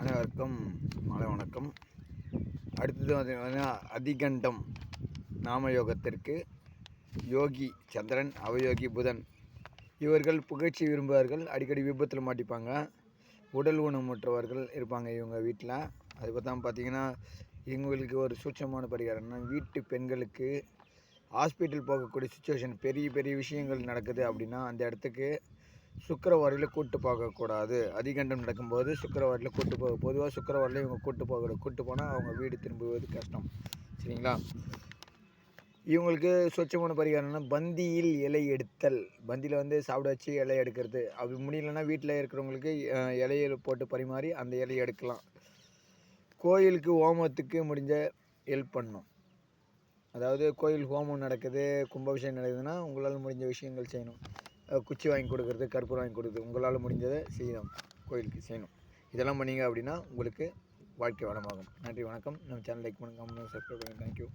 அனைவருக்கும் மாலை வணக்கம். அடுத்தது பார்த்தீங்கன்னா அதிகண்டம் நாமயோகத்திற்கு யோகி சந்திரன், அவயோகி புதன். இவர்கள் புகழ்ச்சி விரும்புவார்கள், அடிக்கடி விபத்தில் மாட்டிப்பாங்க. உடல் ஊனமுற்றவர்கள் இருப்பாங்க இவங்க வீட்டில். அது பார்த்தீங்கன்னா இவங்களுக்கு ஒரு சூட்சமான பரிகாரம்னா, வீட்டு பெண்களுக்கு ஹாஸ்பிட்டல் போகக்கூடிய சுச்சுவேஷன், பெரிய பெரிய விஷயங்கள் நடக்குது அப்படின்னா அந்த இடத்துக்கு சுக்கரவாரியில் கூட்டு போகக்கூடாது. அதிகண்டம் நடக்கும்போது சுக்கரவாரியில் கூட்டு போக, பொதுவாக சுக்கரவாரியில் இவங்க கூட்டு போனால் அவங்க வீடு திரும்புவது கஷ்டம். சரிங்களா? இவங்களுக்கு சொச்சமான பரிகாரம்னா பந்தியில் இலை எடுத்தல். பந்தியில் சாப்பிட வச்சு இலை எடுக்கிறது. அப்படி முடியலன்னா வீட்டில் இருக்கிறவங்களுக்கு இலையை போட்டு பரிமாறி அந்த இலையை எடுக்கலாம். கோயிலுக்கு ஹோமத்துக்கு முடிஞ்ச ஹெல்ப் பண்ணணும். அதாவது கோயில் ஹோமம் நடக்குது, கும்பாபிஷேகம் நடக்குதுன்னா உங்களால் முடிஞ்ச விஷயங்கள் செய்யணும். குச்சி வாங்கி கொடுக்குறது, கற்பூரம் வாங்கி கொடுக்குறது, உங்களால் முடிஞ்சதை செய்யணும். கோயிலுக்கு செய்யணும். இதெல்லாம் பண்ணிங்க அப்படின்னா உங்களுக்கு வாழ்க்கை வளமாகும். நன்றி, வணக்கம். நம்ம சேனல் லைக் பண்ணுங்கள், சப்ஸ்கிரைப் பண்ணுங்கள். தேங்க்யூ.